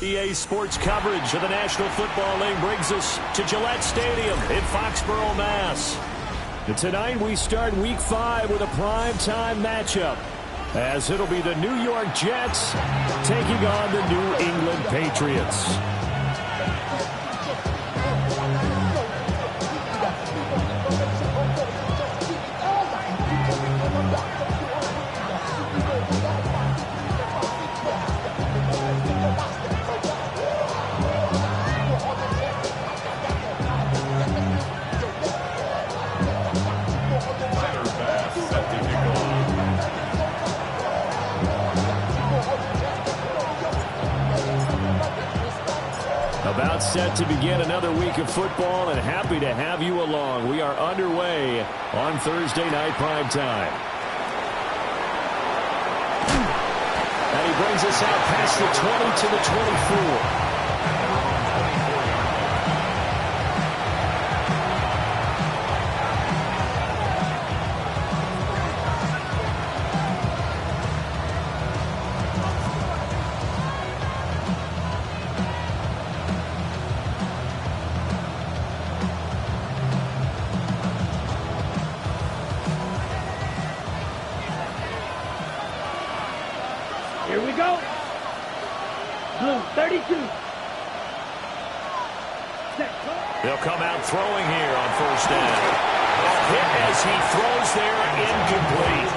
EA Sports coverage of the National Football League brings us to Gillette Stadium in Foxborough, Mass. And tonight we start Week 5 with a primetime matchup, as it'll be the New York Jets taking on the New England Patriots. About set to begin another week of football, and happy to have you along. We are underway on Thursday night primetime. And he brings us out past the 20 to the 24. Here we go. Blue 32. They'll come out throwing here on first down. Hit as he throws there, incomplete.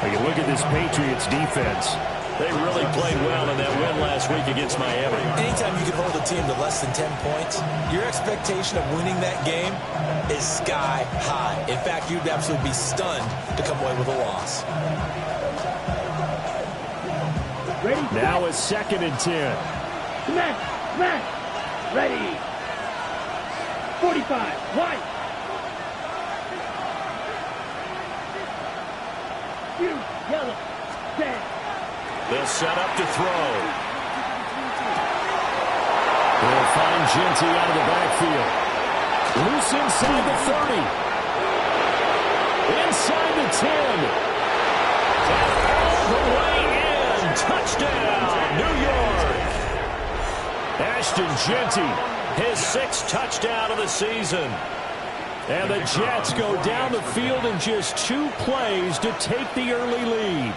You can look at this Patriots defense. They really played well in that win last week against Miami. Anytime you can hold a team to less than 10 points, your expectation of winning that game is sky high. In fact, you'd absolutely be stunned to come away with a loss. Ready? Now a 2nd and 10. Smash! Smash! Ready! 45. Wide. Huge. Yellow. 10. They'll set up to throw. They'll find Genty out of the backfield. Loose inside the 30. Inside the 10. All the way in. Touchdown, New York. Ashton Genty, his 6th touchdown of the season. And the Jets go down the field in just 2 plays to take the early lead.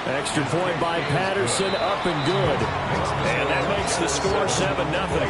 Extra point by Patterson, up and good. And that makes the score 7-0.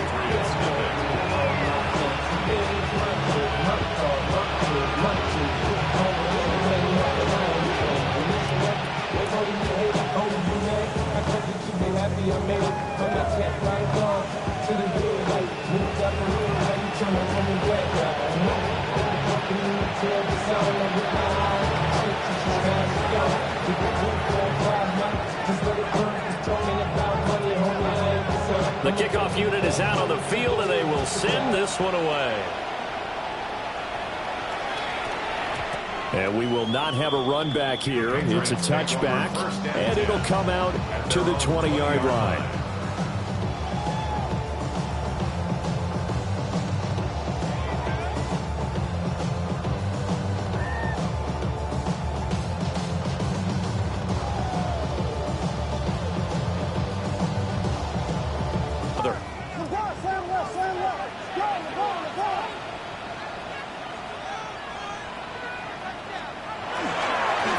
The kickoff unit is out on the field, and they will send this one away. And we will not have a run back here. It's a touchback, and it'll come out to the 20-yard line.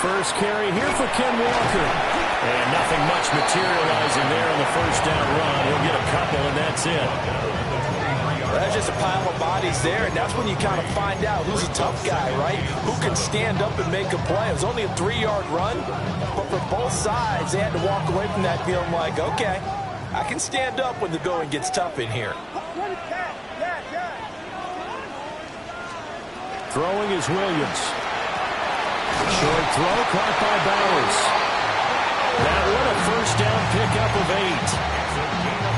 First carry here for Ken Walker. And nothing much materializing there on the first down run. He'll get a couple, and that's it. That's just a pile of bodies there, and that's when you kind of find out who's a tough guy, right? Who can stand up and make a play. It was only a 3-yard run, but for both sides, they had to walk away from that feeling like, okay, I can stand up when the going gets tough in here. Throwing is Williams. Short throw caught by Bowers. That one a first down pickup of 8.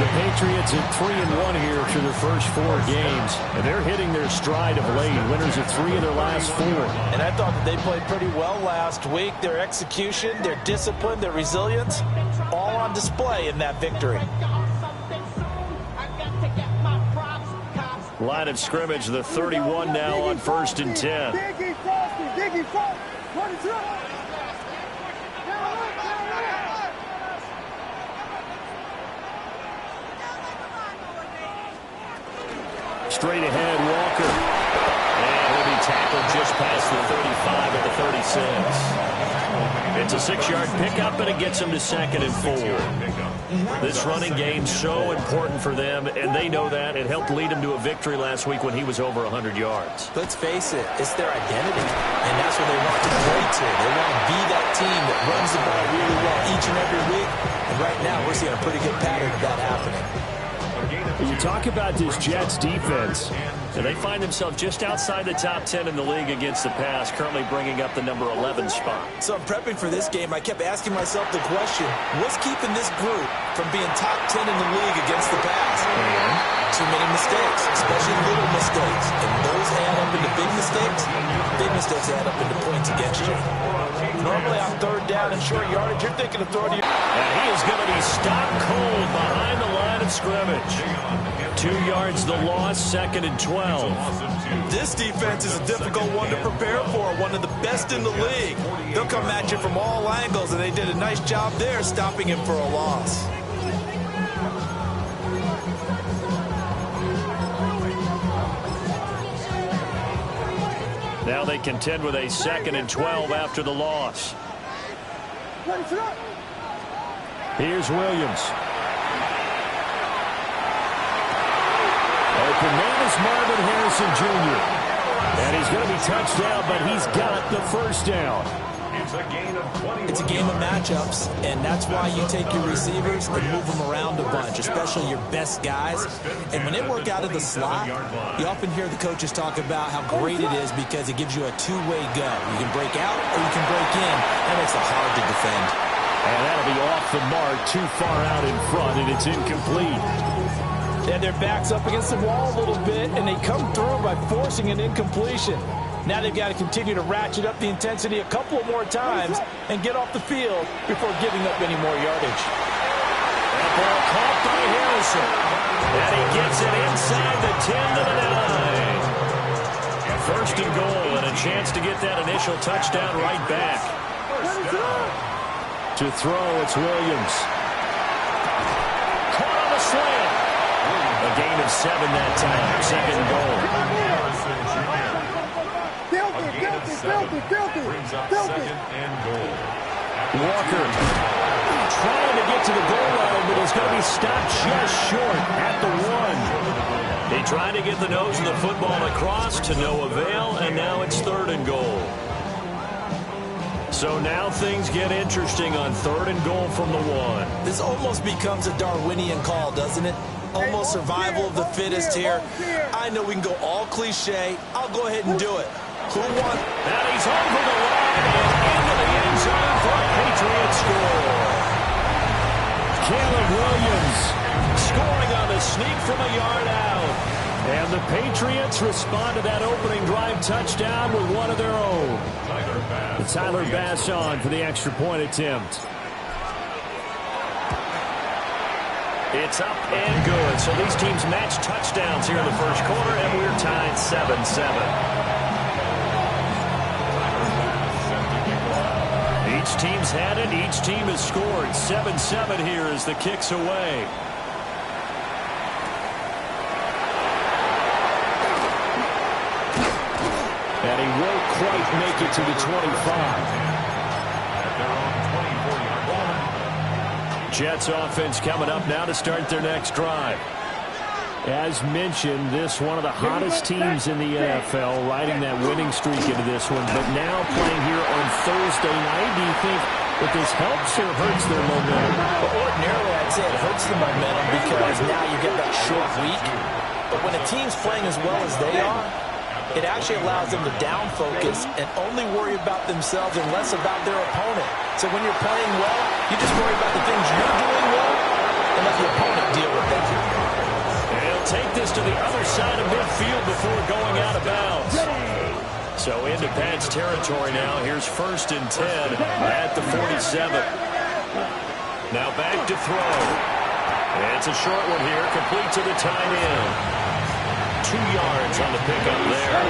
The Patriots at 3-1 here through their first 4 games, and they're hitting their stride of late. Winners of 3 of their last 4. And I thought that they played pretty well last week. Their execution, their discipline, their resilience, all on display in that victory. Line of scrimmage, the 31 now on 1st and 10. Straight ahead, Walker. And he'll be tackled just past the 35 at the 36. It's a 6-yard pickup, and it gets him to 2nd and 4. This running game's so important for them, and they know that. It helped lead them to a victory last week when he was over 100 yards. Let's face it, it's their identity, and that's what they want to play to. They want to be that team that runs the ball really well each and every week, and right now we're seeing a pretty good pattern of that happening. You talk about this Jets defense, and they find themselves just outside the top 10 in the league against the pass, currently bringing up the number 11 spot. So I'm prepping for this game. I kept asking myself the question, what's keeping this group from being top 10 in the league against the pass? Too many mistakes, especially little mistakes. And those add up into big mistakes. Big mistakes add up into points against you. Normally on 3rd down and short yardage, you're thinking of throwing to you. And he is going to be stopped cold behind the line of scrimmage. 2 yards the loss, 2nd and 12. This defense is a difficult one to prepare for, one of the best in the league. They'll come at you from all angles, and they did a nice job there stopping him for a loss. Now they contend with a 2nd and 12 after the loss. Here's Williams. Open man is Marvin Harrison Jr. And he's going to be touched down, but he's got the first down. It's a game of matchups, and that's why you take your receivers and move them around a bunch, especially your best guys. And when they work out of the slot, you often hear the coaches talk about how great it is because it gives you a two-way go. You can break out or you can break in. That makes it hard to defend. And that'll be off the mark, too far out in front, and it's incomplete. And their back's up against the wall a little bit, and they come through by forcing an incompletion. Now they've got to continue to ratchet up the intensity a couple of more times and get off the field before giving up any more yardage. That ball caught by Harrison. And he gets it inside the 10 to the 9. 1st and goal, and a chance to get that initial touchdown right back. To throw, it's Williams. Caught on the slant. A gain of 7 that time. 2nd and goal. Walker trying to get to the goal line, but he's going to be stopped just short at the 1. They tried to get the nose of the football across to no avail, and now it's 3rd and goal. So now things get interesting on 3rd and goal from the 1. This almost becomes a Darwinian call, doesn't it? Almost survival of the fittest here. I know we can go all cliche. I'll go ahead and do it. Who won? And he's over the line and into the end zone for a Patriots score. Caleb Williams scoring on the sneak from a yard out. And the Patriots respond to that opening drive touchdown with one of their own. Tyler Bass on for the extra point attempt. It's up and good. So these teams match touchdowns here in the 1st quarter, and we're tied 7-7. Each team's had it. Each team has scored. 7-7 here as the kick's away. And he won't quite make it to the 25. Jets offense coming up now to start their next drive. As mentioned, this one of the hottest teams in the NFL, riding that winning streak into this one, but now playing here on Thursday night. Do you think that this helps or hurts their momentum? Well, ordinarily, I'd say it hurts the momentum because now you get that short week. But when a team's playing as well as they are, it actually allows them to down focus and only worry about themselves and less about their opponent. So when you're playing well, you just worry about the things you're doing well and let the opponent deal with that. And he'll take this to the other side of midfield before going out of bounds. So into Pats territory now. Here's 1st and 10 at the 47. Now back to throw. It's a short one here, complete to the tight end. 2 yards on the pickup there.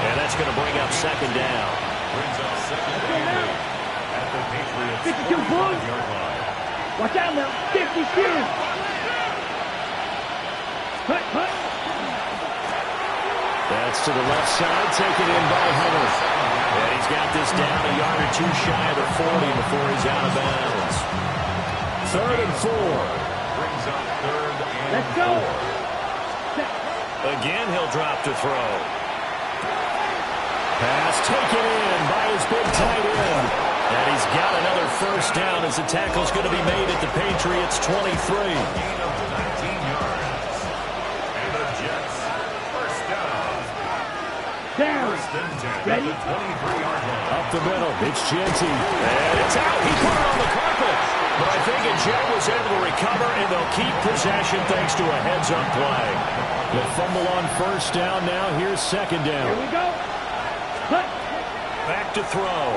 And that's going to bring up 2nd down. Brings up 2nd down at the Patriots 52-yard line. Watch out now. 52. Hut, hut. That's to the left side, taken in by Hunter. And he's got this down a yard or two shy of the 40 before he's out of bounds. 3rd and 4. Brings up 3rd and Let's go. 4. Again, he'll drop to throw. Pass taken in by his big tight end. And he's got another first down as the tackle's going to be made at the Patriots' 23. Gain of 19 yards. And the Jets, first down. Down. First and 10 Ready? at the 23-yard line. Up the middle, it's Genty. And it's out. He put it on the carpet. But I think Jet was able to recover, and they'll keep possession thanks to a heads-up play. The fumble on first down now. Here's second down. Here we go. Cut. Back to throw.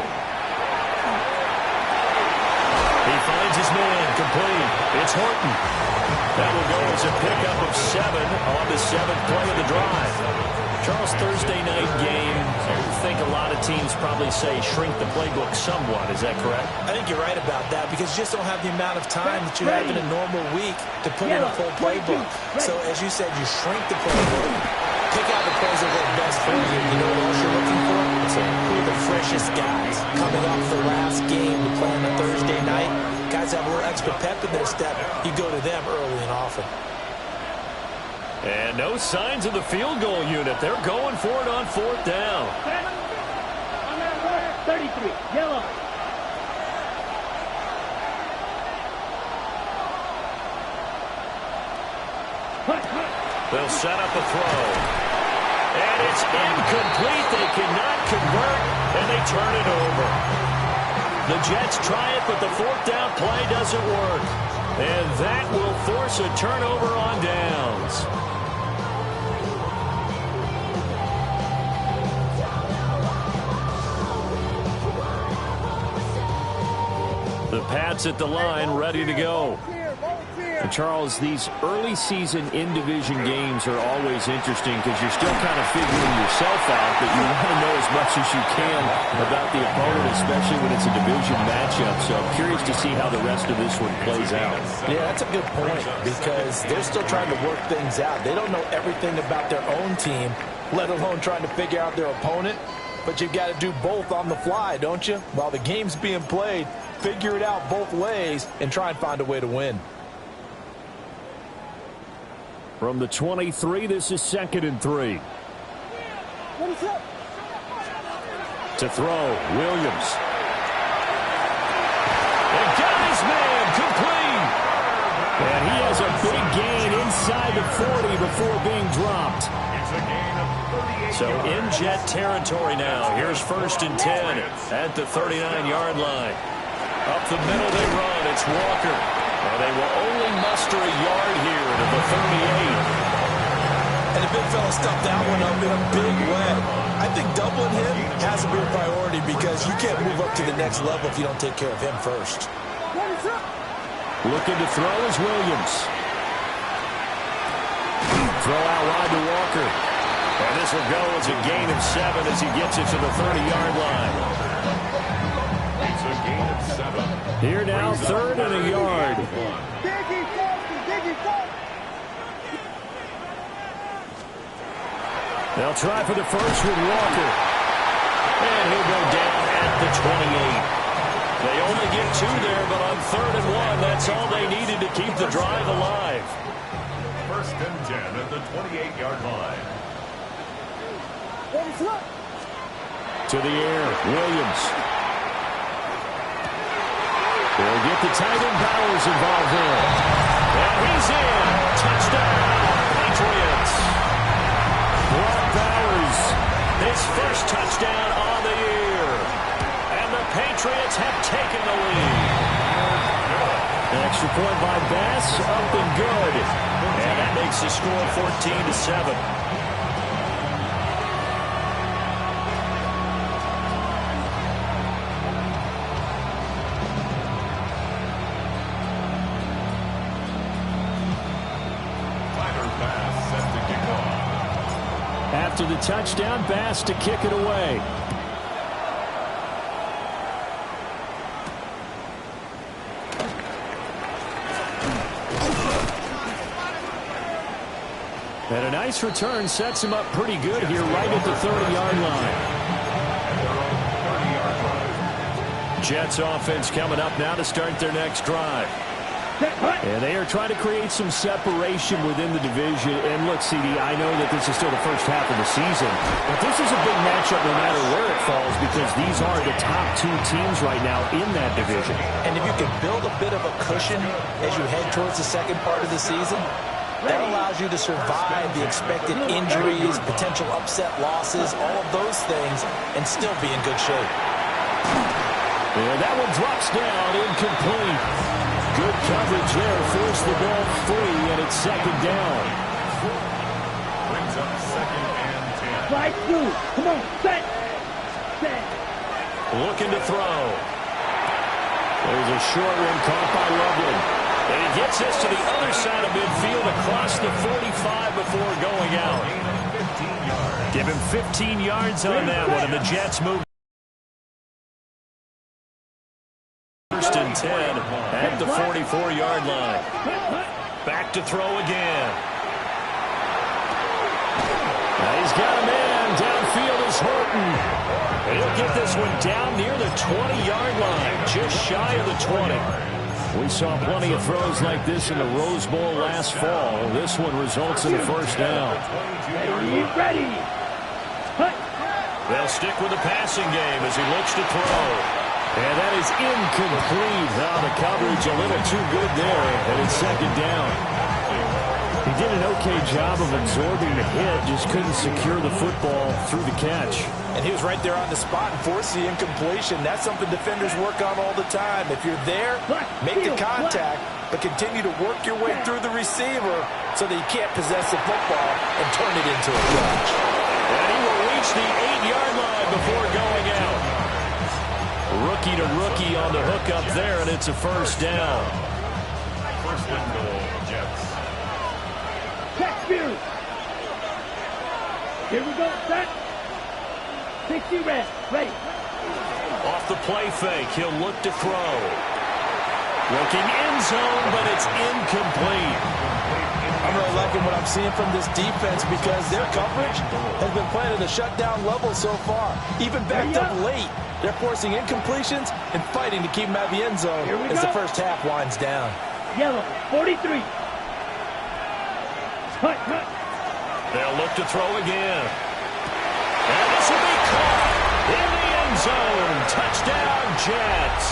He finds his man, complete. It's Horton. That will go as a pickup of 7 on the 7th play of the drive. Charles, Thursday night game, I think a lot of teams probably say shrink the playbook somewhat. Is that correct? I think you're right about that because you just don't have the amount of time that you have in a normal week to put in a full playbook. So, as you said, you shrink the playbook, pick out the plays that work best for you. You know what else you're looking for? Who are the freshest guys coming off the last game to play on a Thursday night? Guys have a little extra pep in their step. You go to them early and often. And no signs of the field goal unit. They're going for it on 4th down. 33. Yellow. They'll set up a throw. And it's incomplete. They cannot convert, and they turn it over. The Jets try it, but the 4th down play doesn't work. And that will force a turnover on downs. The Pats at the line, ready to go. And Charles, these early season in-division games are always interesting because you're still kind of figuring yourself out, but you want to know as much as you can about the opponent, especially when it's a division matchup. So I'm curious to see how the rest of this one plays out. Yeah, that's a good point because they're still trying to work things out. They don't know everything about their own team, let alone trying to figure out their opponent. But you've got to do both on the fly, don't you? While the game's being played, figure it out both ways and try and find a way to win. From the 23, this is 2nd and 3. To throw, Williams. And got his man, complete. And he has a big gain inside the 40 before being dropped. It's a gain of 38 So yards. in Jet territory now. Here's 1st and 10 at the 39-yard line. Up the middle they run. It's Walker. And they will only muster a yard here to the 38. And the big fella stuffed that one up in a big way. I think doubling him has to be a priority because you can't move up to the next level if you don't take care of him first. Looking to throw is Williams. Throw out wide to Walker. And this will go as a gain of 7 as he gets it to the 30-yard line. It's a gain of 7. Here now, 3rd and a yard. They'll try for the first with Walker. And he'll go down at the 28. They only get 2 there, but on 3rd and 1, that's all they needed to keep the drive alive. 1st and 10 at the 28-yard line. To the air, Williams. They'll get the tight end Bowers involved there. And he's in. Touchdown, Patriots. Brock Bowers, his first touchdown on the year. And the Patriots have taken the lead. An extra point by Bass, up and good. And that makes the score 14-7. After the touchdown, Bass to kick it away. And a nice return sets him up pretty good here right at the 30-yard line. Jets offense coming up now to start their next drive. And they are trying to create some separation within the division. And look, CD, I know that this is still the first half of the season, but this is a big matchup no matter where it falls because these are the top two teams right now in that division. And if you can build a bit of a cushion as you head towards the second part of the season, that allows you to survive the expected injuries, potential upset losses, all of those things, and still be in good shape. And that one drops down, incomplete. Good coverage there, forced the ball free, and it's second down. Brings up 2nd and 10. Slide through. Come on, set. Set. Looking to throw. There's a short one caught by Loveland. And he gets this to the other side of midfield across the 45 before going out. 15 yards. Give him 15 yards on that one, and the Jets move. First and 10 at the 44-yard line. Back to throw again. Now he's got a man. Downfield is Horton. And he'll get this one down near the 20-yard line, just shy of the 20. We saw plenty of throws like this in the Rose Bowl last fall. This one results in a first down. Ready. They'll stick with the passing game as he looks to throw. And that is incomplete. Now the coverage a little too good there, and it's second down. He did an okay job of absorbing the hit, just couldn't secure the football through the catch. And he was right there on the spot and forced the incompletion. That's something defenders work on all the time. If you're there, make the contact, but continue to work your way through the receiver so that you can't possess the football and turn it into a catch. And he will reach the 8-yard line before going out. Rookie to rookie on the hook up there, and it's a first down. First and goal, Jets. Check spirit. Here we go, set. 60 red, ready. Off the play fake, he'll look to throw. Looking end zone, but it's incomplete. I'm really liking what I'm seeing from this defense because their coverage has been playing at a shutdown level so far. Even backed up late, they're forcing incompletions and fighting to keep them at the end zone as the first half winds down. Yellow, 43. Cut. They'll look to throw again. And this will be caught in the end zone. Touchdown, Jets.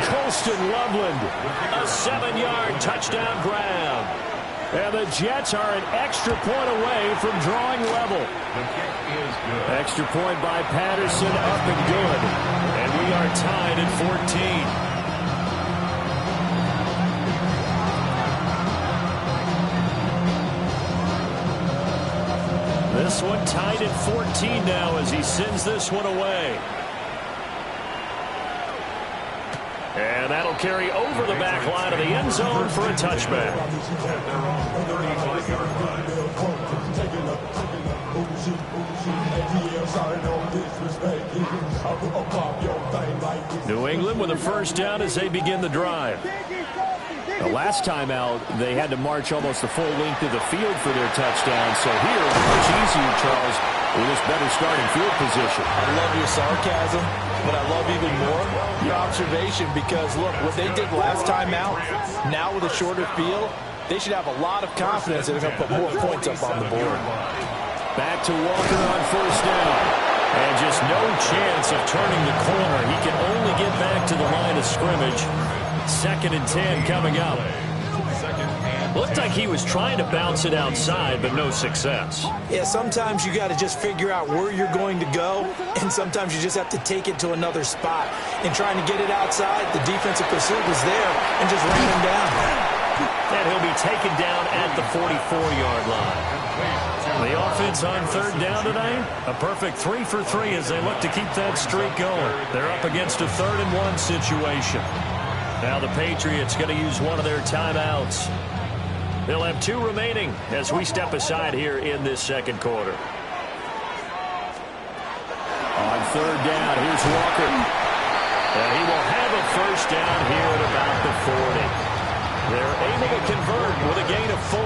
Colston Loveland, a 7-yard touchdown grab. And the Jets are an extra point away from drawing level. The kick is good. Extra point by Patterson, up and good. And we are tied at 14. This one tied at 14 now as he sends this one away. And that'll carry over the back line of the end zone for a touchback. New England with a first down as they begin the drive. The last time out, they had to march almost the full length of the field for their touchdown. So here, much easier, Charles, with this better starting field position. I love your sarcasm, but I love even more your observation because, look, what they did last time out, now with a shorter field, they should have a lot of confidence that they're going to put more points up on the board. Back to Walker on first down. And just no chance of turning the corner. He can only get back to the line of scrimmage. 2nd and 10 coming up. Looked like he was trying to bounce it outside, but no success. Yeah, sometimes you got to just figure out where you're going to go, and sometimes you just have to take it to another spot. In trying to get it outside, the defensive pursuit was there and just ran him down. And he'll be taken down at the 44-yard line. The offense on third down tonight, a perfect 3 for 3 as they look to keep that streak going. They're up against a 3rd and 1 situation. Now the Patriots going to use one of their timeouts. They'll have 2 remaining as we step aside here in this second quarter. On third down, here's Walker. And he will have a first down here at about the 40. They're able to convert with a gain of 4.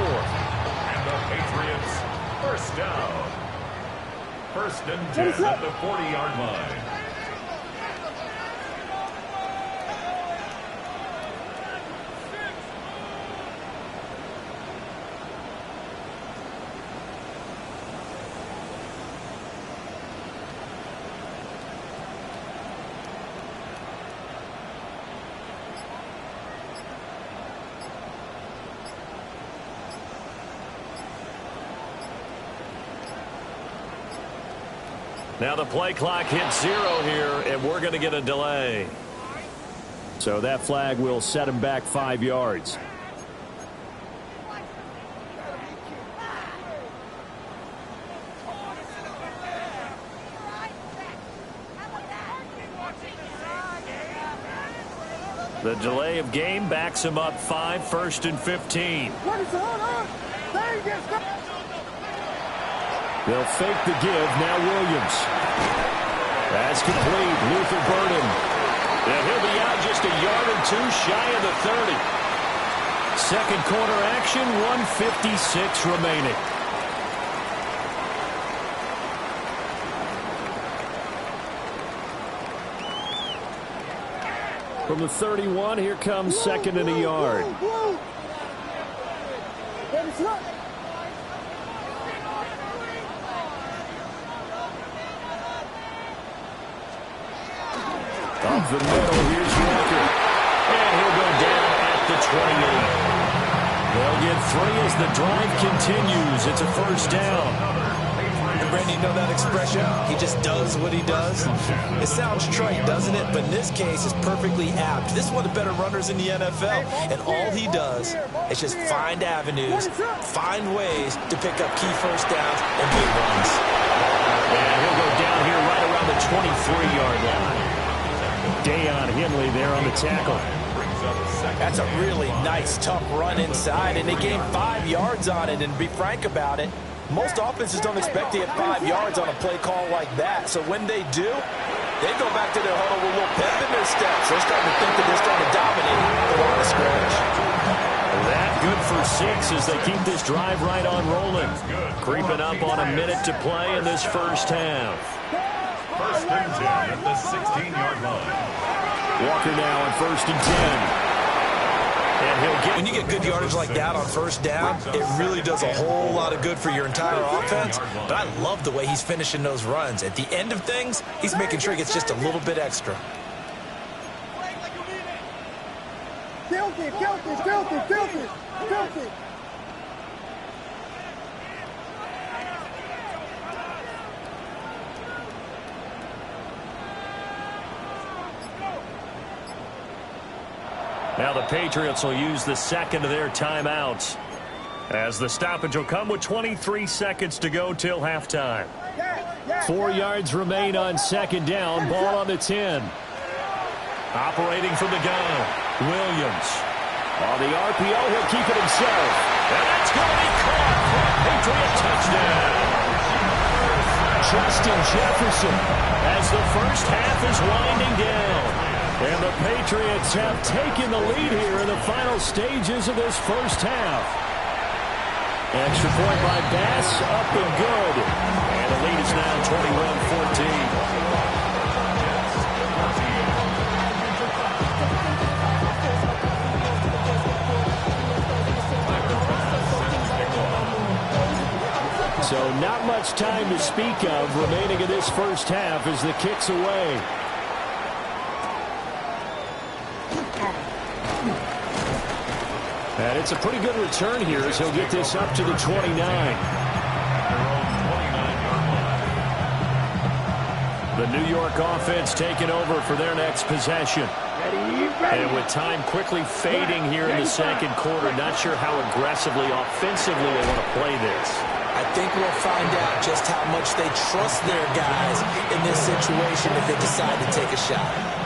First and 10 at the 40-yard line. Now the play clock hits 0 here, and we're going to get a delay. So that flag will set him back 5 yards. The delay of game backs him up 5, 1st and 15. They'll fake the give. Now Williams. That's complete. Luther Burden. And he'll be out just a yard or 2 shy of the 30. Second quarter action, 1:56 remaining. From the 31, here comes second and a yard. Up the middle, here's Walker. And he'll go down at the 28. They'll get 3 as the drive continues. It's a first down. Brandon, you know that expression? He just does what he does. It sounds trite, doesn't it? But in this case, it's perfectly apt. This is one of the better runners in the NFL. And all he does is just find avenues, find ways to pick up key first downs and big runs. And he'll go down here right around the 23-yard line. Dayon Henley there on the tackle. That's a really nice, tough run inside, and they gained 5 yards on it. And to be frank about it, most offenses don't expect to get 5 yards on a play call like that. So when they do, they go back to their huddle with a little pep in their steps. They're starting to think that they're starting to dominate the line of scrimmage. That good for 6 as they keep this drive right on rolling. Creeping up on a minute to play in this first half. First and 10 at the 16-yard line. Walker now on first and 10. And he'll get. When you get good yardage like that on first down, it really does a whole lot of good for your entire offense. But I love the way he's finishing those runs. At the end of things, he's making sure he gets just a little bit extra. Filthy. Now the Patriots will use the second of their timeouts, as the stoppage will come with 23 seconds to go till halftime. 4 yards remain on second down. Ball on the 10. Operating from the gun, Williams. On the RPO, he'll keep it himself. And that's going to be caught for a Patriot touchdown. Justin Jefferson as the first half is winding down. And the Patriots have taken the lead here in the final stages of this first half. Extra point by Bass, up and good. And the lead is now 21-14. So not much time to speak of remaining in this first half as the kick's away. And it's a pretty good return here as he'll get this up to the 29. The New York offense taking over for their next possession. And with time quickly fading here in the second quarter, not sure how aggressively, offensively they want to play this. I think we'll find out just how much they trust their guys in this situation if they decide to take a shot.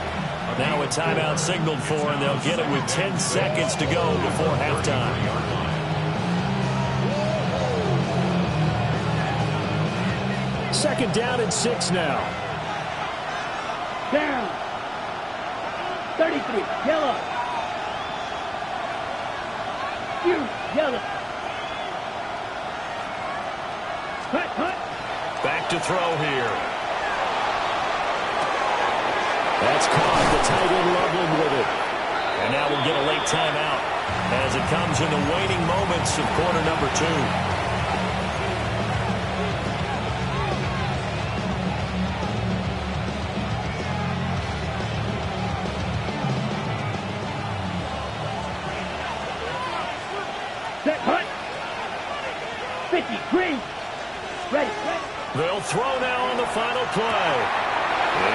Now a timeout signaled for, and they'll get it with 10 seconds to go before halftime. Second down and 6 now. Down. 33. Yellow. Yellow. Hut. Back to to throw here. That's caught. The tight end Loveland with it. And now we'll get a late timeout as it comes in the waning moments of quarter number 2. Set, hut. 50, green. Ready. They'll throw now on the final play.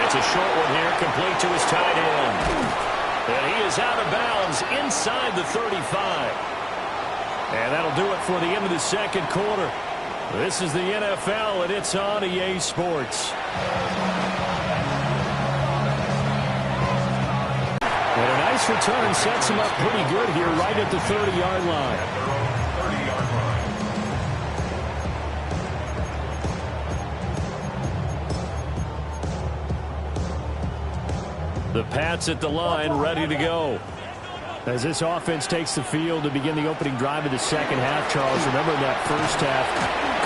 It's a short one here, complete to his tight end. And he is out of bounds inside the 35. And that'll do it for the end of the second quarter. This is the NFL, and it's on EA Sports. And a nice return sets him up pretty good here right at the 30-yard line. The Pats at the line, ready to go. As this offense takes the field to begin the opening drive of the second half, Charles, remember that first half,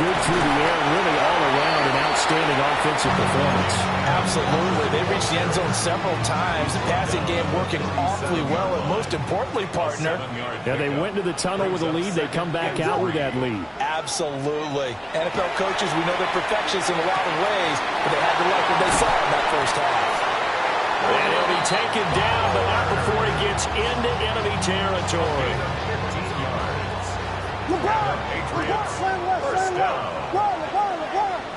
good through the air, really all around an outstanding offensive performance. Absolutely. They reached the end zone several times. The passing game working awfully well, and most importantly, partner. Yeah, they went to the tunnel with a lead. They come back out with that lead. Absolutely. NFL coaches, we know they're perfectionists in a lot of ways, but they had to like what they saw in that first half. And he'll be taken down, but not before he gets into enemy territory. 15 yards. Patriots, first down.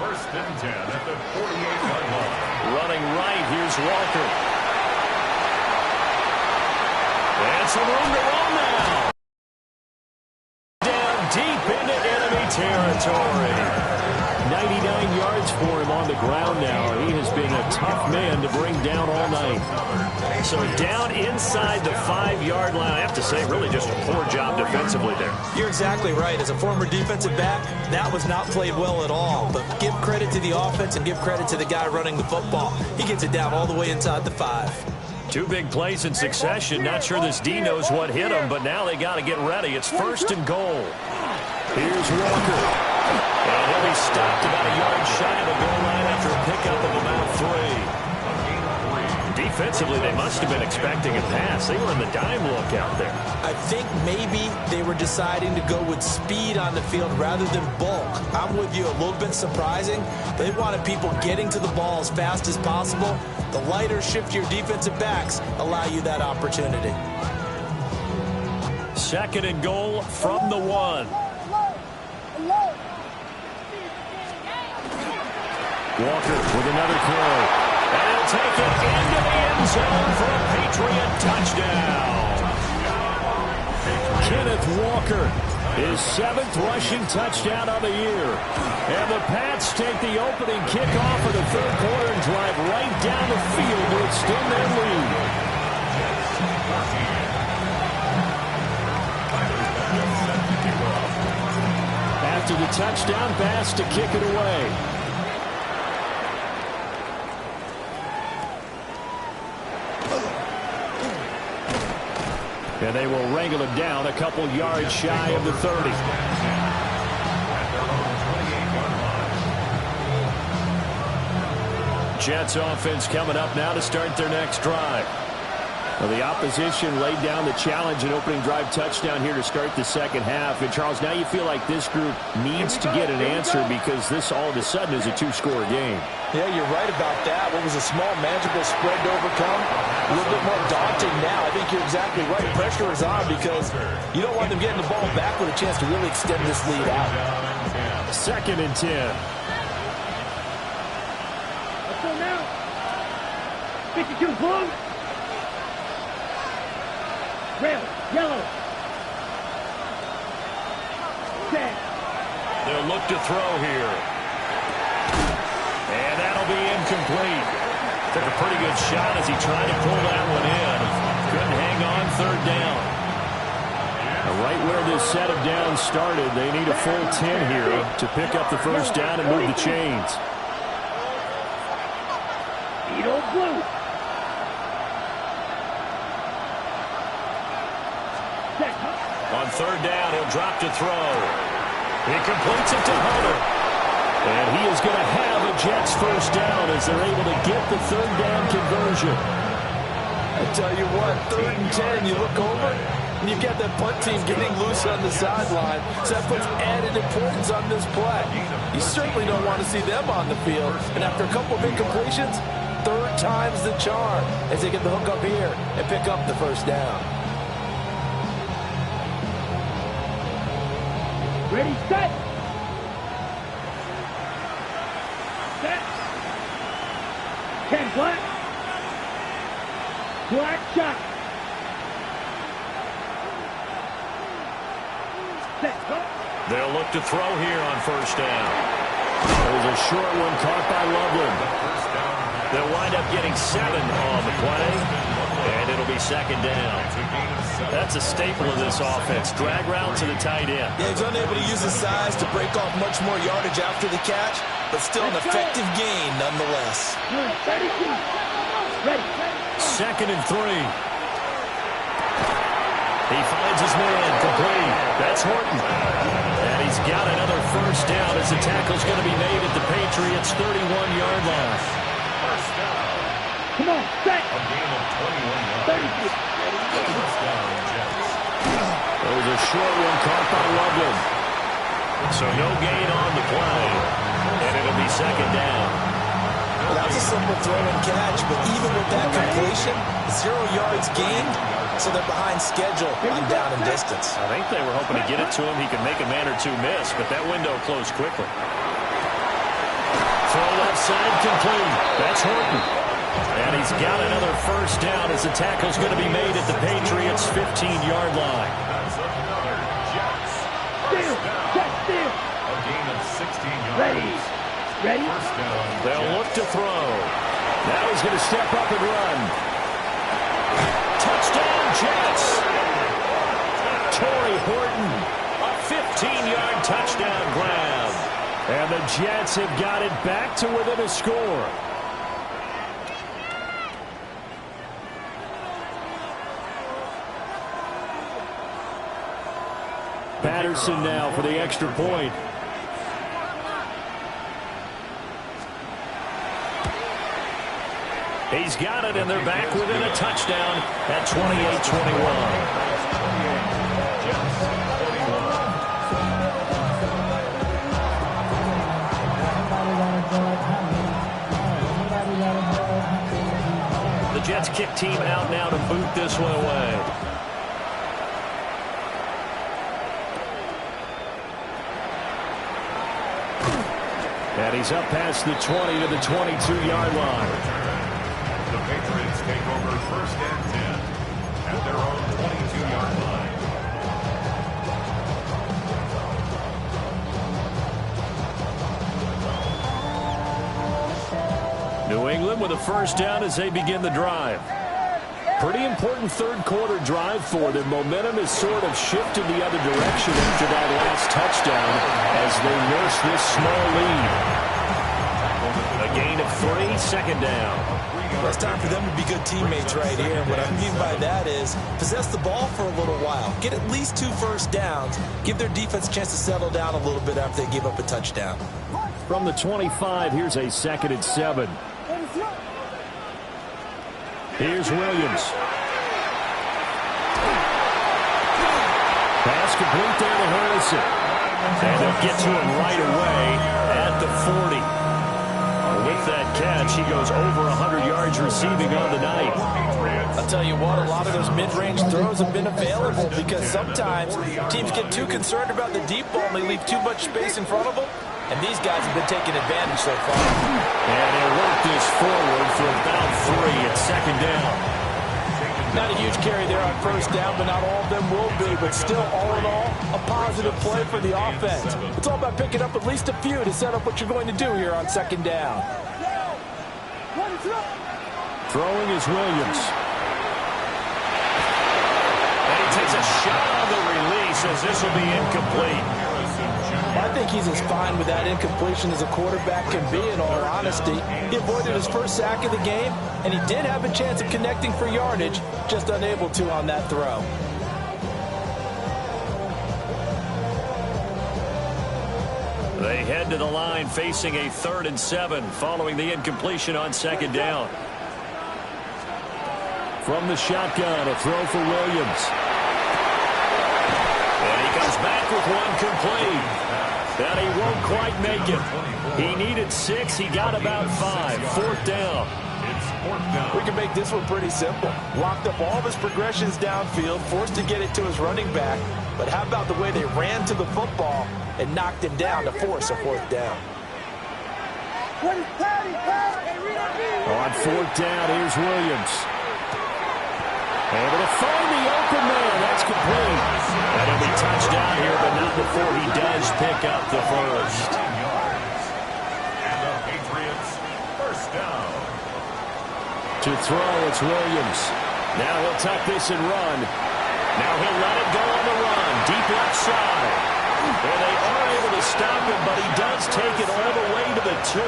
First and 10 at the 48-yard line. Running right, here's Walker. And some room to run now. Down deep into enemy territory. 99 yards for him on the ground now. He has been a tough man to bring down all night. So down inside the 5-yard line. I have to say, really just a poor job defensively there. You're exactly right. As a former defensive back, that was not played well at all. But give credit to the offense and give credit to the guy running the football. He gets it down all the way inside the 5. 2 big plays in succession. Not sure this D knows what hit him, but now they got to get ready. It's first and goal. Here's Walker. And he'll be stopped about a yard shy of the goal line after a pickup of about 3. Defensively, they must have been expecting a pass. They were in the dime look out there. I think maybe they were deciding to go with speed on the field rather than bulk. I'm with you, a little bit surprising. They wanted people getting to the ball as fast as possible. The lighter, shiftier defensive backs allow you that opportunity. Second and goal from the 1. Walker with another throw. And he'll take it into the end zone for a Patriot touchdown. Kenneth Walker, his 7th rushing touchdown of the year. And the Pats take the opening kickoff of the third quarter and drive right down the field to extend their lead. After the touchdown pass to kick it away. And they will wrangle him down a couple yards shy of the 30. Jets offense coming up now to start their next drive. Well, the opposition laid down the challenge and opening drive touchdown here to start the second half. And, Charles, now you feel like this group needs to get an answer because this all of a sudden is a 2-score game. Yeah, you're right about that. What was a small, manageable spread to overcome, a little bit more daunting now. I think you're exactly right. Pressure is on because you don't want them getting the ball back with a chance to really extend this lead out. Second and 10. Let's go now. 52 blue. Red, yellow. 10. They'll look to throw here. And that'll be incomplete. Took a pretty good shot as he tried to pull that one in. Couldn't hang on third down. Right where this set of downs started, they need a full 10 here to pick up the first down and move the chains. Edo blue. On third down, he'll drop to throw. He completes it to Hunter. And he is going to have a Jets first down as they're able to get the third down conversion. I tell you what, 3rd and 10, you look over, and you've got that punt team getting loose on the sideline. So that puts added importance on this play. You certainly don't want to see them on the field. And after a couple of incompletions, 3rd time's the charm as they get the hook up here and pick up the first down. Ready, set. Set. 10 black. Black shot. Set. They'll look to throw here on first down. There's a short one caught by Loveland. They'll wind up getting 7 on the play, and it'll be 2nd down. That's a staple of this offense. Drag route to the tight end. Yeah, he's unable to use his size to break off much more yardage after the catch, but still an effective gain nonetheless. 32. Ready. 2nd and 3. He finds his man complete. That's Horton. And he's got another first down as the tackle's going to be made at the Patriots' 31-yard line. Come on, set. A gain of 21 yards. 33. First down, Jets. There's a short one caught by Loveland. So no gain on the play, and it'll be 2nd down. Well, that's a simple throw and catch, but even with that completion, 0 yards gained, so they're behind schedule on down and distance. I think they were hoping to get it to him. He could make a man or two miss, but that window closed quickly. Throw left side complete. That's Horton. And he's got another first down as the tackle's going to be made at the Patriots' 15-yard line. That's another Jets. Steal. Check steal. A gain of 16 yards. Ready. Ready. First down, They'll look to throw. Now he's going to step up and run. Touchdown, Jets. Torrey Horton, a 15-yard touchdown grab. And the Jets have got it back to within a score. Patterson now for the extra point. He's got it, and they're back within a touchdown at 28-21. The Jets kick team out now to boot this one away. And he's up past the 20 to the 22-yard line. The Patriots take over 1st and 10 at their own 22-yard line. New England with a first down as they begin the drive. Pretty important 3rd quarter drive for them. Momentum has sort of shifted the other direction after that last touchdown as they nurse this small lead. A gain of 3, 2nd down. Well, it's time for them to be good teammates right here. And what I mean by that is possess the ball for a little while. Get at least 2 first downs. Give their defense a chance to settle down a little bit after they give up a touchdown. From the 25, here's a 2nd and 7. Here's Williams. Pass complete there to Harrison. And they'll get to him right away at the 40. With that catch, he goes over 100 yards receiving on the night. I'll tell you what, a lot of those mid-range throws have been available because sometimes teams get too concerned about the deep ball and they leave too much space in front of them. And these guys have been taking advantage so far. And he'll work this forward for about 3 at 2nd down. Not a huge carry there on first down, but not all of them will be. But still, all in all, a positive play for the offense. It's all about picking up at least a few to set up what you're going to do here on 2nd down. Throwing is Williams. And he takes a shot on the release as this will be incomplete. I think he's as fine with that incompletion as a quarterback can be, in all honesty. He avoided his first sack of the game, and he did have a chance of connecting for yardage, just unable to on that throw. They head to the line facing a 3rd and 7 following the incompletion on 2nd down. From the shotgun, a throw for Williams. And he comes back with one complete. And he won't quite make it. He needed 6. He got about 5. 4th down. We can make this one pretty simple. Locked up all of his progressions downfield, forced to get it to his running back. But how about the way they ran to the football and knocked him down to force a 4th down? On 4th down, here's Williams. Able to find the open man. That's complete. And he'll be touchdown here, but not before he does pick up the first. And the Patriots, first down. To throw, it's Williams. Now he'll tuck this and run. Now he'll let it go on the run. Deep left side. And they are able to stop him, but he does take it all the way to the 2.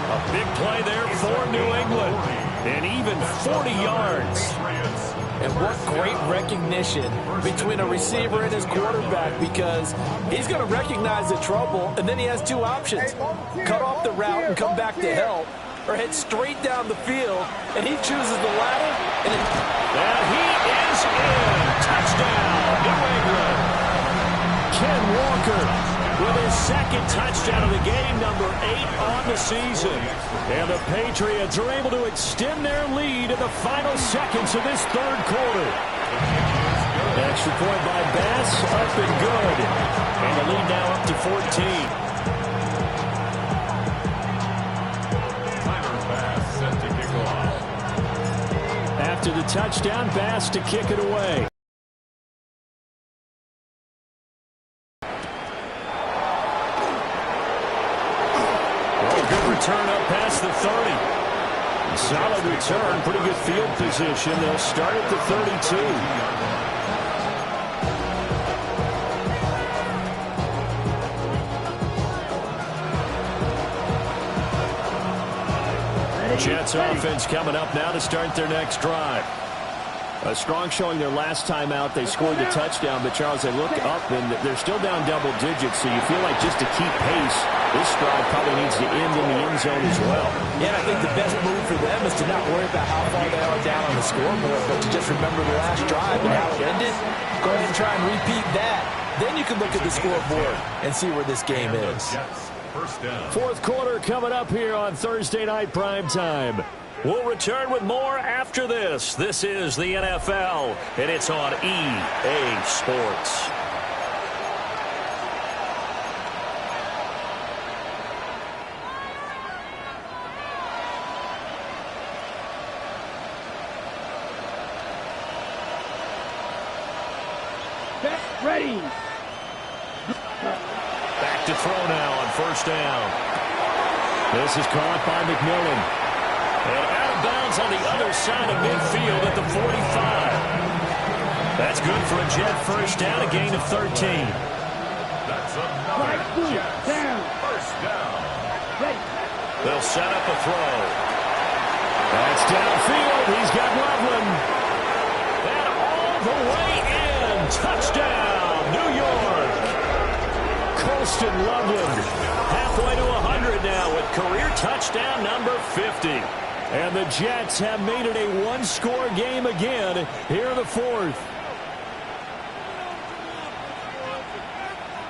A big play there for New England. And even 40 yards. And what great recognition between a receiver and his quarterback, because he's going to recognize the trouble, and then he has 2 options. Cut off the route and come back to help, or head straight down the field, and he chooses the latter. And he is in. Touchdown, New England. Ken Walker with his 2nd touchdown of the game, number 8 on the season. And the Patriots are able to extend their lead in the final seconds of this 3rd quarter. Extra point by Bass, up and good. And the lead now up to 14. Bass set to kick off. After the touchdown, Bass to kick it away. Return up past the 30. Solid return, pretty good field position. They'll start at the 32. Jets offense coming up now to start their next drive. A strong showing their last time out. They scored the touchdown, but Charles, they look up and they're still down double digits, so you feel like just to keep pace, this drive probably needs to end in the end zone as well. Yeah, I think the best move for them is to not worry about how far they are down on the scoreboard, but to just remember the last drive and how it ended. Go ahead and try and repeat that. Then you can look at the scoreboard and see where this game is. First down. 4th quarter coming up here on Thursday night primetime. We'll return with more after this. This is the NFL, and it's on EA Sports. Ready. Back to throw now on 1st down. This is caught by McMillan. And out of bounds on the other side of midfield at the 45. That's good for a Jet 1st down, a gain of 13. That's another Jet down. 1st down. Ready. They'll set up a throw. That's downfield. He's got Loveland. And all the way in. Touchdown, New York. Colston Loveland. Halfway to 100 now with career touchdown number 50. And the Jets have made it a one-score game again here in the 4th.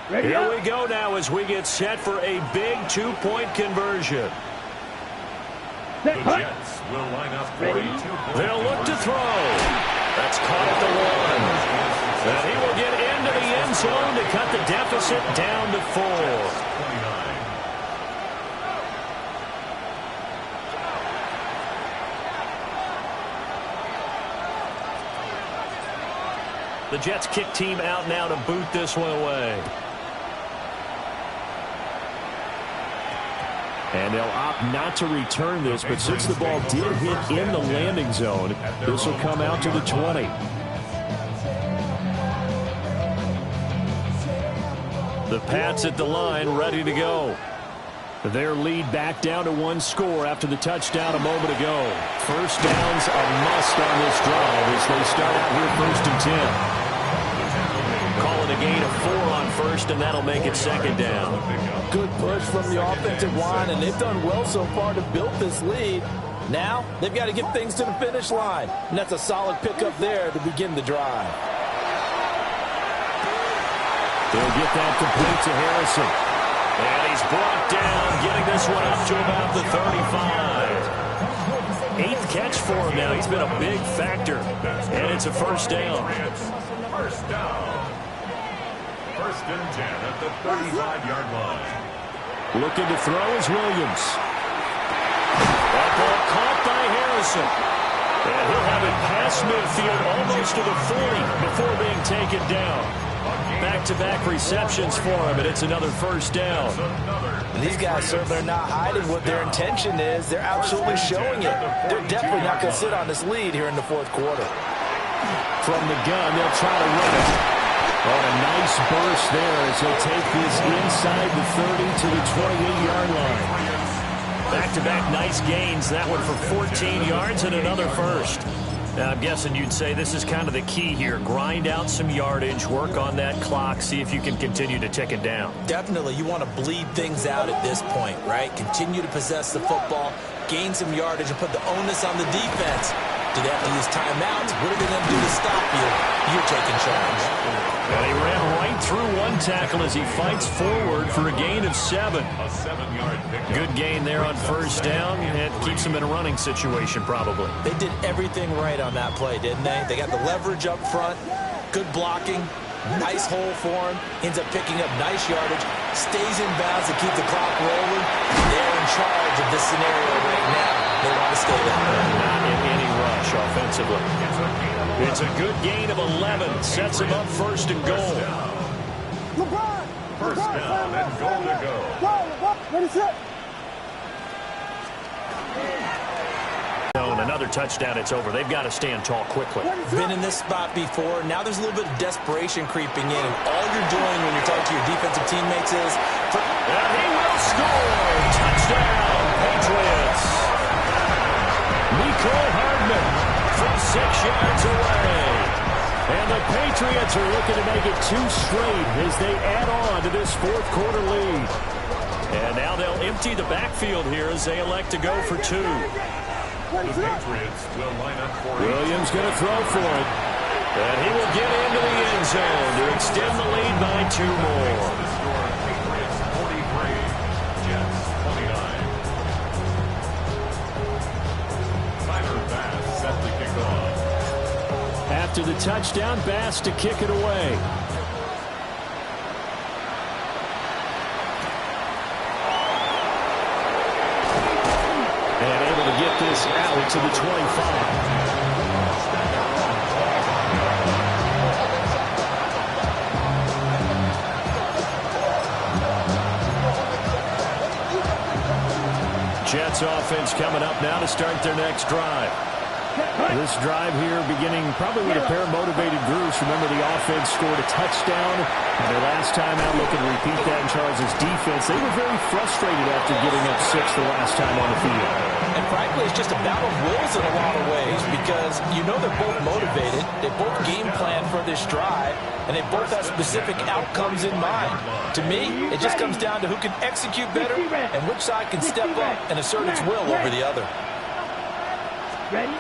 Here we go now as we get set for a big 2-point conversion. The Jets will line up for a 2-point. They'll look to throw. That's caught at the 1. And he will get into the end zone to cut the deficit down to 4. 29. The Jets kick team out now to boot this one away. And they'll opt not to return this, but since the ball did hit in the landing zone, this will come out to the 20. The Pats at the line, ready to go. Their lead back down to 1 score after the touchdown a moment ago. First down's a must on this drive as they start out here 1st and 10. Calling a gain of 4 on first, and that'll make it second down. Good push from the offensive line, and they've done well so far to build this lead. Now, they've got to get things to the finish line, and that's a solid pickup there to begin the drive. They'll get that complete to Harrison. And he's brought down, getting this one up to about the 35. 8th catch for him now. He's been a big factor. And it's a first down. First down. First and 10 at the 35-yard line. Looking to throw is Williams. That ball caught by Harrison. And he'll have it past midfield almost to the 40 before being taken down. Back-to-back receptions for him, and it's another first down. And these guys certainly are not hiding what their intention is. They're absolutely showing it. They're definitely not going to sit on this lead here in the fourth quarter. From the gun, they'll try to run it. Oh, a nice burst there as they'll take this inside the 30 to the 28-yard line. Back-to-back nice gains. That one for 14 yards and another first. Now, I'm guessing you'd say this is kind of the key here. Grind out some yardage, work on that clock, see if you can continue to tick it down. Definitely. You want to bleed things out at this point, right? Continue to possess the football, gain some yardage, and put the onus on the defense. Do they have to use timeouts? What are they going to do to stop you? You're taking charge. And he ran right through one tackle as he fights forward for a gain of 7. A 7-yard pickup. Good gain there on first down. It keeps him in a running situation probably. They did everything right on that play, didn't they? They got the leverage up front, good blocking, nice hole for him, ends up picking up nice yardage, stays in bounds to keep the clock rolling. They're in charge of this scenario right now. They want to stay there. Not in any rush offensively. It's a good gain of 11. Sets him up first and goal. First down and goal to go. Another touchdown, it's over. They've got to stand tall quickly. Been in this spot before. Now there's a little bit of desperation creeping in. And all you're doing when you're talking to your defensive teammates is... And he will score! Touchdown, Patriots! Nicole Hardman from 6 yards away. And the Patriots are looking to make it 2 straight as they add on to this fourth quarter lead. And now they'll empty the backfield here as they elect to go for 2. The Patriots will line up for Williams going to throw for it. And he will get into the end zone to extend the lead by 2 more. the score. Patriots 43, Jets 29. Tyler Bass set the kickoff. After the touchdown, Bass to kick it away. And able to get this out to the 25. Jets offense coming up now to start their next drive. This drive here beginning probably with a pair of motivated groups. Remember, the offense scored a touchdown. And their last time out, looking to repeat that in Charles' defense. They were very frustrated after giving up 6 the last time on the field. And frankly, it's just a battle of wills in a lot of ways because you know they're both motivated. They both game plan for this drive, and they both have specific outcomes in mind. To me, it just comes down to who can execute better and which side can step up and assert its will over the other. Ready?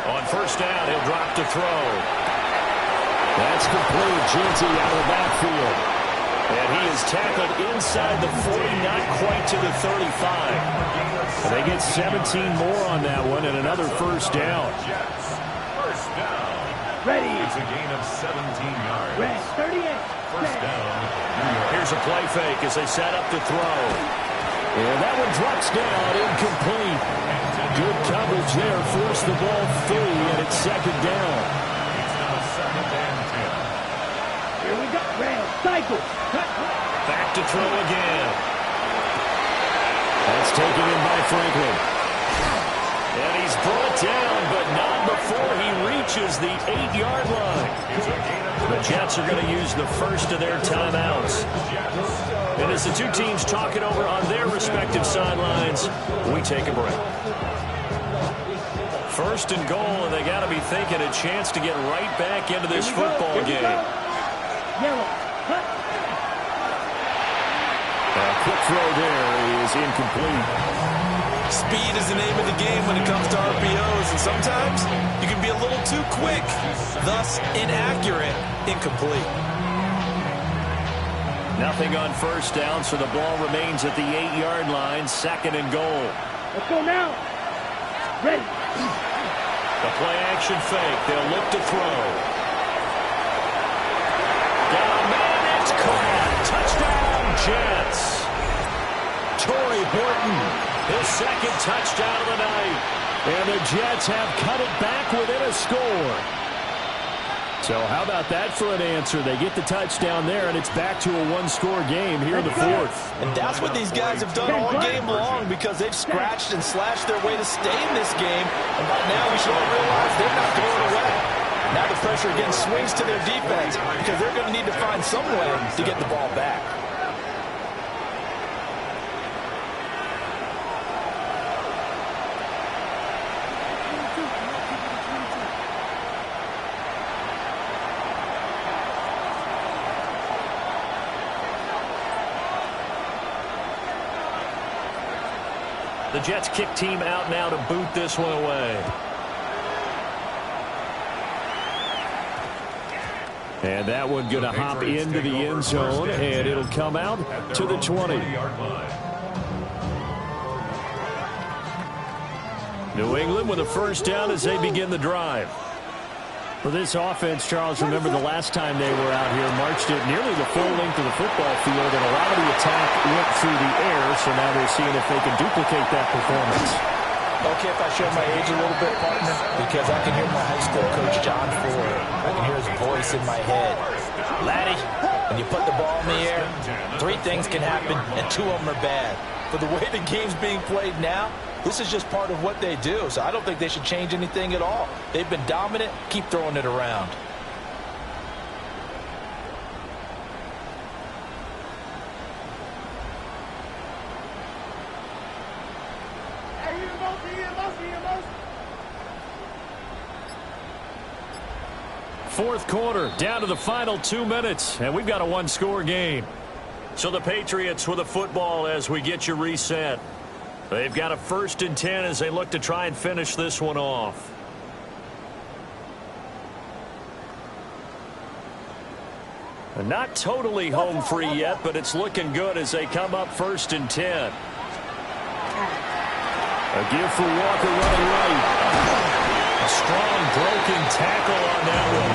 On first down, he'll drop to throw. That's complete. Ginty out of the backfield. And he is tackled inside the 40, not quite to the 35. And they get 17 more on that one and another first down. Jets, first down. Ready? It's a gain of 17 yards. Red, 38. First down, New York. Here's a play fake as they set up to throw. And that one drops down, incomplete. Good coverage there, forced the ball free, and it's second down. It's now second and 10. Here we go. Red, cycle. Back to throw again. That's taken in by Franklin. And he's brought down, but not before he reaches the 8-yard line. The Jets are going to use the first of their timeouts. And as the two teams talk it over on their respective sidelines, we take a break. First and goal, and they got to be thinking a chance to get right back into this football game. Yellow. Cut. quick throw there is incomplete. Speed is the name of the game when it comes to RPOs, and sometimes you can be a little too quick, thus inaccurate, incomplete. Nothing on first down, so the ball remains at the 8-yard line, 2nd and goal. Let's go now. Ready. The play-action fake. They'll look to throw. Got a man. It's caught. Touchdown, Jets. Torrey Horton, his 2nd touchdown of the night. And the Jets have cut it back within a score. So how about that for an answer? They get the touchdown there, and it's back to a 1-score game here in the 4th. And that's what these guys have done all game long, because they've scratched and slashed their way to stay in this game. And by now we should all realize they're not going away. Now the pressure again swings to their defense, because they're going to need to find some way to get the ball back. The Jets kick team out now to boot this one away. And that one going to hop into the end zone, and it'll come out to the 20. New England with a first down as they begin the drive. For this offense, Charles, remember the last time they were out here, marched it nearly the full length of the football field, and a lot of the attack went through the air, so now they're seeing if they can duplicate that performance. Okay, if I show my age a little bit, partner, because I can hear my high school coach, John Ford. I can hear his voice in my head. Laddie, when you put the ball in the air, 3 things can happen, and 2 of them are bad. For the way the game's being played now, this is just part of what they do, so I don't think they should change anything at all. They've been dominant. Keep throwing it around. Fourth quarter, down to the final 2 minutes, and we've got a 1-score game. So the Patriots with the football as we get you reset. They've got a 1st and 10 as they look to try and finish this one off. Not totally home free yet, but it's looking good as they come up 1st and 10. A give for Walker running right. A strong broken tackle on that one.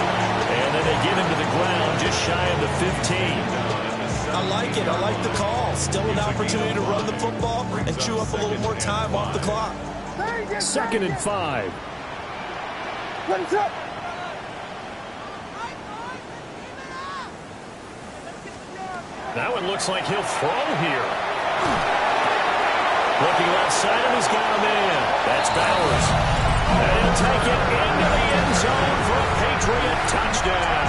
And then they get him to the ground just shy of the 15. I like it. I like the call. Still an opportunity to run the football and chew up a little more time off the clock. 2nd and 5. What's up? That one looks like he'll throw here. Looking left side, and he's got a man. That's Bowers. And he'll take it into the end zone for a Patriot touchdown.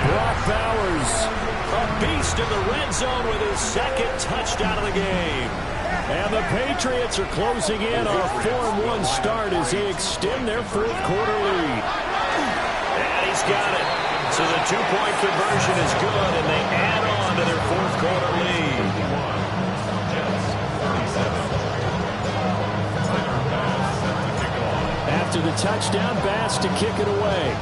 Brock Bowers, a beast in the red zone with his 2nd touchdown of the game. And the Patriots are closing in on a 4-1 start as they extend their 4th quarter lead. And he's got it. So the 2-point conversion is good, and they add on to their 4th quarter lead. After the touchdown, Bass to kick it away.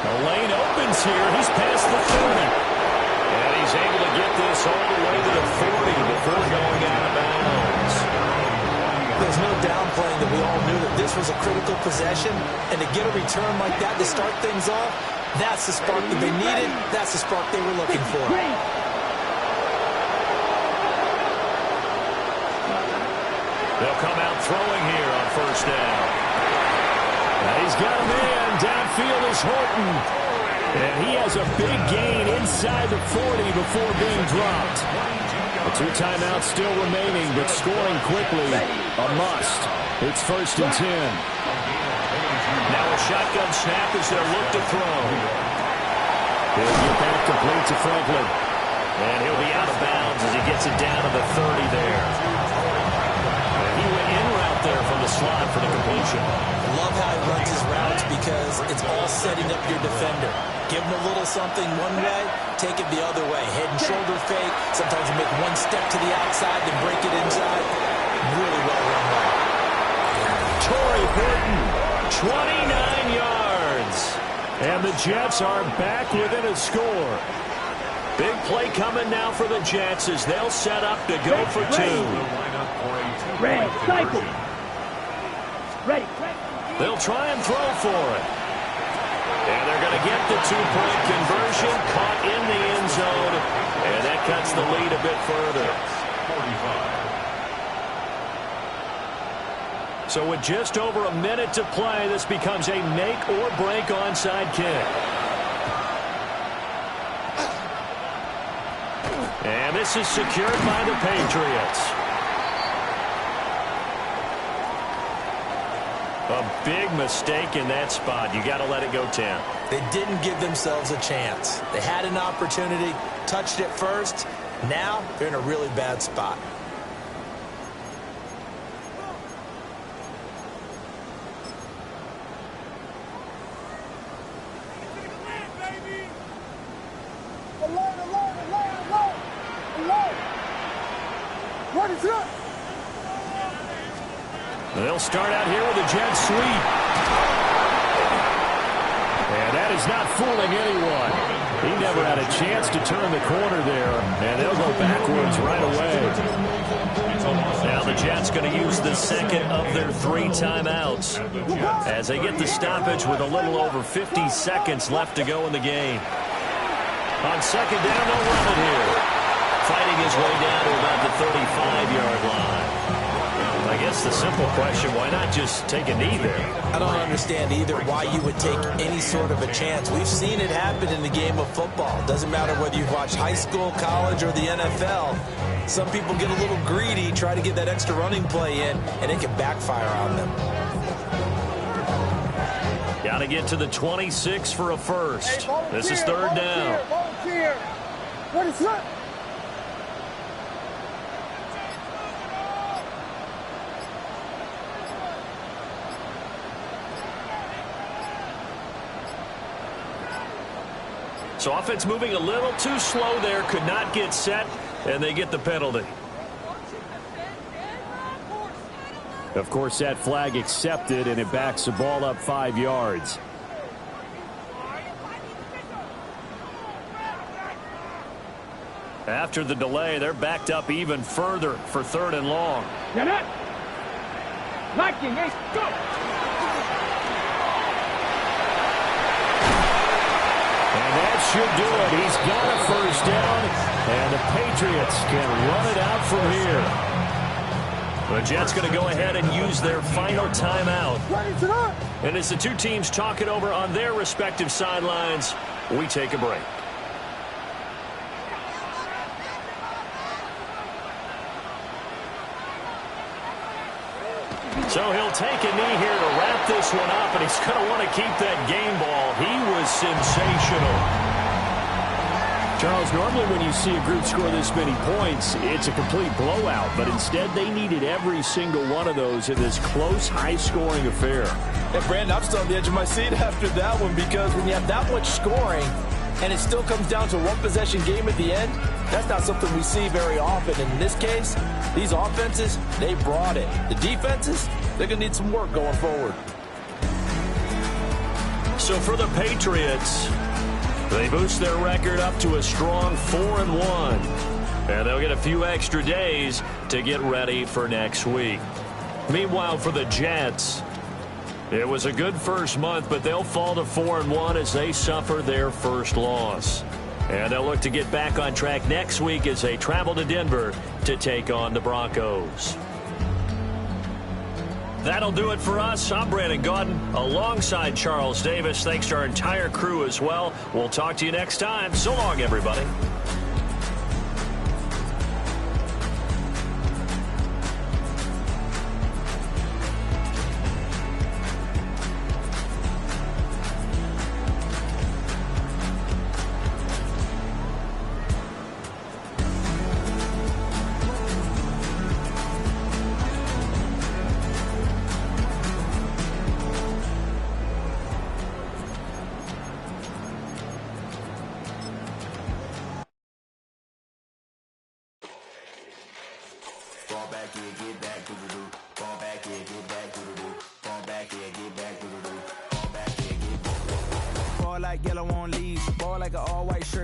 The lane opens here. He's past the 30. And he's able to get this all the way to the 40 before going out of bounds. There's no downplaying that we all knew that this was a critical possession, and to get a return like that to start things off, that's the spark that they needed. That's the spark they were looking for. They'll come out throwing here on 1st down. Now he's got a man. Downfield is Horton. And he has a big gain inside the 40 before being dropped. The 2 timeouts still remaining, but scoring quickly, a must. It's 1st and 10. Now a shotgun snap as they'll look to throw. He'll get that complete to Franklin. And he'll be out of bounds as he gets it down to the 30 there. And he went in route there from the slot for the completion. I love how he runs his routes because it's all setting up your defender. Give him a little something one way, take it the other way. Head and shoulder fake. Sometimes you make one step to the outside, then break it inside. Really well run route. Torrey Burton, 29 yards. And the Jets are back within a score. Big play coming now for the Jets as they'll set up to go for two. Ready, cycle. Ready. They'll try and throw for it. And they're going to get the two-point conversion, caught in the end zone, and that cuts the lead a bit further. 45. So with just over a minute to play, this becomes a make-or-break onside kick. And this is secured by the Patriots. A big mistake in that spot. You got to let it go 10. They didn't give themselves a chance. They had an opportunity, touched it first. Now they're in a really bad spot. What is up? They'll start out here with a jet sweep. And that is not fooling anyone. He never had a chance to turn the corner there, and they'll go backwards right away. Now the Jets going to use the second of their 3 timeouts as they get the stoppage with a little over 50 seconds left to go in the game. On second down, they'll run it here. Fighting his way down to about the 35-yard line. I guess the simple question, why not just take a knee there? I don't understand either why you would take any sort of a chance. We've seen it happen in the game of football. Doesn't matter whether you've watched high school, college, or the NFL. Some people get a little greedy, try to get that extra running play in, and it can backfire on them. Got to get to the 26 for a first. Hey, this is third down. Volunteer. What is up? So offense moving a little too slow there, could not get set, and they get the penalty. Of course, that flag accepted, and it backs the ball up 5 yards. After the delay, they're backed up even further for 3rd and long. Get it. Locking, hey, go. Should do it. He's got a first down, and the Patriots can run it out from here. The Jets going to go ahead and use their final timeout. And as the two teams talk it over on their respective sidelines, we take a break. So he'll take a knee here to wrap this one up, and he's going to want to keep that game ball. He was sensational. Charles, normally when you see a group score this many points, it's a complete blowout, but instead they needed every single one of those in this close, high-scoring affair. Hey, Brandon, I'm still on the edge of my seat after that one because when you have that much scoring and it still comes down to a one-possession game at the end, that's not something we see very often. And in this case, these offenses, they brought it. The defenses, they're going to need some work going forward. So for the Patriots, they boost their record up to a strong 4-1. And they'll get a few extra days to get ready for next week. Meanwhile, for the Jets, it was a good first month, but they'll fall to 4-1 as they suffer their first loss. And they'll look to get back on track next week as they travel to Denver to take on the Broncos. That'll do it for us. I'm Brandon Gaudin alongside Charles Davis. Thanks to our entire crew as well. We'll talk to you next time. So long, everybody. Fall back here, get back to the do. Fall back here, get back to the do. Fall back here, get back to the do. Fall back here, get back to the do. Ball like yellow on leaves. Ball like an all-white shirt.